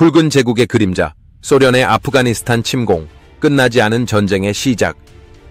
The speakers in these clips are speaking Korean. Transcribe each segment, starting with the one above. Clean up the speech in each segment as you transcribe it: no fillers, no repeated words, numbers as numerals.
붉은 제국의 그림자, 소련의 아프가니스탄 침공, 끝나지 않은 전쟁의 시작.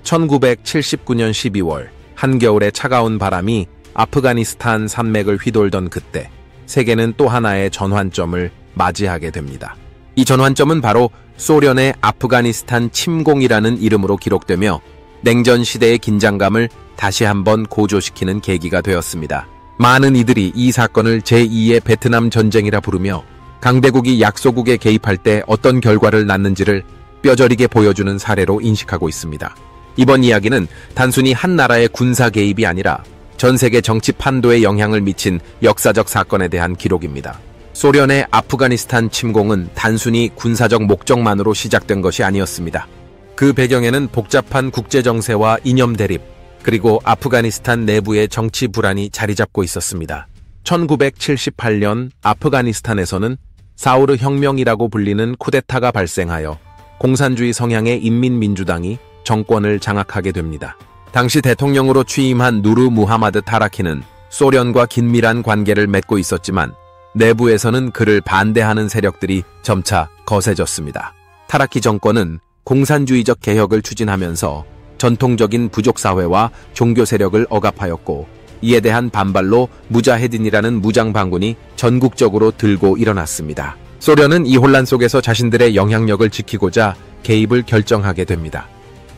1979년 12월, 한겨울의 차가운 바람이 아프가니스탄 산맥을 휘돌던 그때, 세계는 또 하나의 전환점을 맞이하게 됩니다. 이 전환점은 바로 소련의 아프가니스탄 침공이라는 이름으로 기록되며 냉전 시대의 긴장감을 다시 한번 고조시키는 계기가 되었습니다. 많은 이들이 이 사건을 제2의 베트남 전쟁이라 부르며 강대국이 약소국에 개입할 때 어떤 결과를 낳는지를 뼈저리게 보여주는 사례로 인식하고 있습니다. 이번 이야기는 단순히 한 나라의 군사 개입이 아니라 전 세계 정치 판도에 영향을 미친 역사적 사건에 대한 기록입니다. 소련의 아프가니스탄 침공은 단순히 군사적 목적만으로 시작된 것이 아니었습니다. 그 배경에는 복잡한 국제 정세와 이념 대립, 그리고 아프가니스탄 내부의 정치 불안이 자리 잡고 있었습니다. 1978년 아프가니스탄에서는 사우르 혁명이라고 불리는 쿠데타가 발생하여 공산주의 성향의 인민민주당이 정권을 장악하게 됩니다. 당시 대통령으로 취임한 누르 무하마드 타라키는 소련과 긴밀한 관계를 맺고 있었지만 내부에서는 그를 반대하는 세력들이 점차 거세졌습니다. 타라키 정권은 공산주의적 개혁을 추진하면서 전통적인 부족사회와 종교 세력을 억압하였고, 이에 대한 반발로 무자헤딘이라는 무장반군이 전국적으로 들고 일어났습니다. 소련은 이 혼란 속에서 자신들의 영향력을 지키고자 개입을 결정하게 됩니다.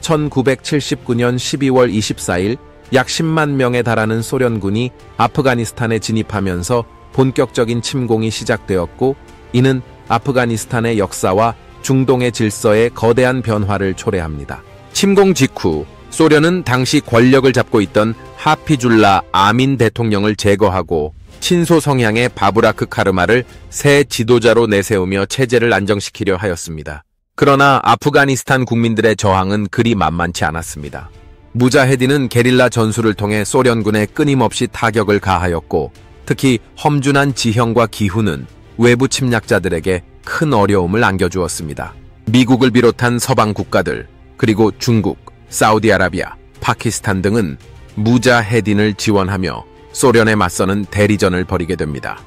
1979년 12월 24일 약 10만 명에 달하는 소련군이 아프가니스탄에 진입하면서 본격적인 침공이 시작되었고, 이는 아프가니스탄의 역사와 중동의 질서에 거대한 변화를 초래합니다. 침공 직후 소련은 당시 권력을 잡고 있던 하피줄라 아민 대통령을 제거하고 친소 성향의 바브라크 카르마를 새 지도자로 내세우며 체제를 안정시키려 하였습니다. 그러나 아프가니스탄 국민들의 저항은 그리 만만치 않았습니다. 무자헤딘은 게릴라 전술을 통해 소련군에 끊임없이 타격을 가하였고, 특히 험준한 지형과 기후는 외부 침략자들에게 큰 어려움을 안겨주었습니다. 미국을 비롯한 서방 국가들, 그리고 중국, 사우디아라비아, 파키스탄 등은 무자헤딘을 지원하며 소련에 맞서는 대리전을 벌이게 됩니다.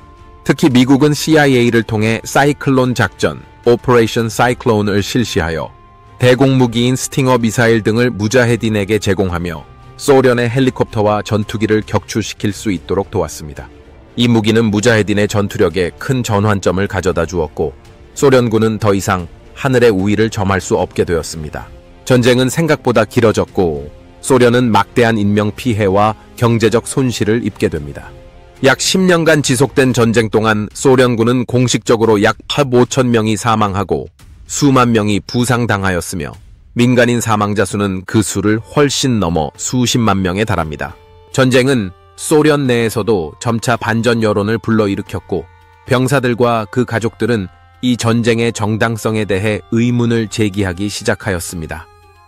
특히 미국은 CIA를 통해 사이클론 작전, 오퍼레이션 사이클론을 실시하여 대공무기인 스팅어 미사일 등을 무자헤딘에게 제공하며 소련의 헬리콥터와 전투기를 격추시킬 수 있도록 도왔습니다. 이 무기는 무자헤딘의 전투력에 큰 전환점을 가져다 주었고, 소련군은 더 이상 하늘의 우위를 점할 수 없게 되었습니다. 전쟁은 생각보다 길어졌고 소련은 막대한 인명피해와 경제적 손실을 입게 됩니다. 약 10년간 지속된 전쟁 동안 소련군은 공식적으로 약 5천 명이 사망하고 수만 명이 부상당하였으며 민간인 사망자 수는 그 수를 훨씬 넘어 수십만 명에 달합니다. 전쟁은 소련 내에서도 점차 반전 여론을 불러일으켰고, 병사들과 그 가족들은 이 전쟁의 정당성에 대해 의문을 제기하기 시작하였습니다.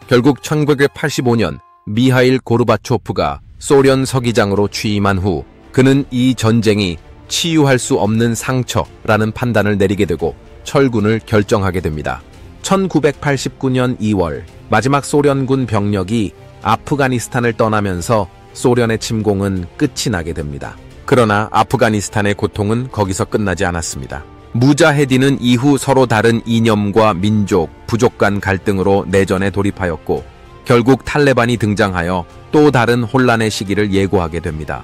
결국 1985년 미하일 고르바초프가 소련 서기장으로 취임한 후 그는 이 전쟁이 치유할 수 없는 상처라는 판단을 내리게 되고 철군을 결정하게 됩니다. 1989년 2월 마지막 소련군 병력이 아프가니스탄을 떠나면서 소련의 침공은 끝이 나게 됩니다. 그러나 아프가니스탄의 고통은 거기서 끝나지 않았습니다. 무자헤딘은 이후 서로 다른 이념과 민족, 부족 간 갈등으로 내전에 돌입하였고, 결국 탈레반이 등장하여 또 다른 혼란의 시기를 예고하게 됩니다.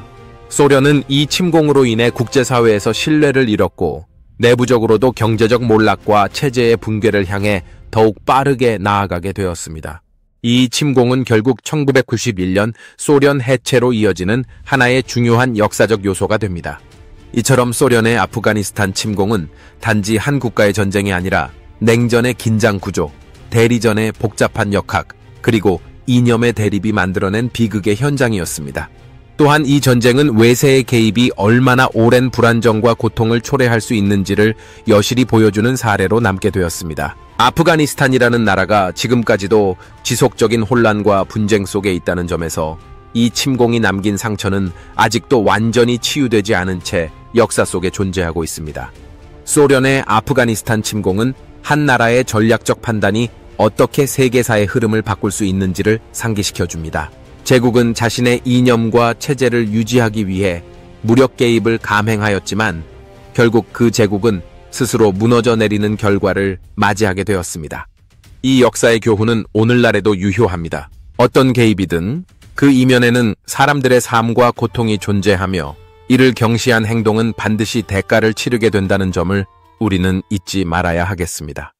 소련은 이 침공으로 인해 국제사회에서 신뢰를 잃었고, 내부적으로도 경제적 몰락과 체제의 붕괴를 향해 더욱 빠르게 나아가게 되었습니다. 이 침공은 결국 1991년 소련 해체로 이어지는 하나의 중요한 역사적 요소가 됩니다. 이처럼 소련의 아프가니스탄 침공은 단지 한 국가의 전쟁이 아니라 냉전의 긴장 구조, 대리전의 복잡한 역학, 그리고 이념의 대립이 만들어낸 비극의 현장이었습니다. 또한 이 전쟁은 외세의 개입이 얼마나 오랜 불안정과 고통을 초래할 수 있는지를 여실히 보여주는 사례로 남게 되었습니다. 아프가니스탄이라는 나라가 지금까지도 지속적인 혼란과 분쟁 속에 있다는 점에서 이 침공이 남긴 상처는 아직도 완전히 치유되지 않은 채 역사 속에 존재하고 있습니다. 소련의 아프가니스탄 침공은 한 나라의 전략적 판단이 어떻게 세계사의 흐름을 바꿀 수 있는지를 상기시켜줍니다. 제국은 자신의 이념과 체제를 유지하기 위해 무력 개입을 감행하였지만 결국 그 제국은 스스로 무너져 내리는 결과를 맞이하게 되었습니다. 이 역사의 교훈은 오늘날에도 유효합니다. 어떤 개입이든 그 이면에는 사람들의 삶과 고통이 존재하며 이를 경시한 행동은 반드시 대가를 치르게 된다는 점을 우리는 잊지 말아야 하겠습니다.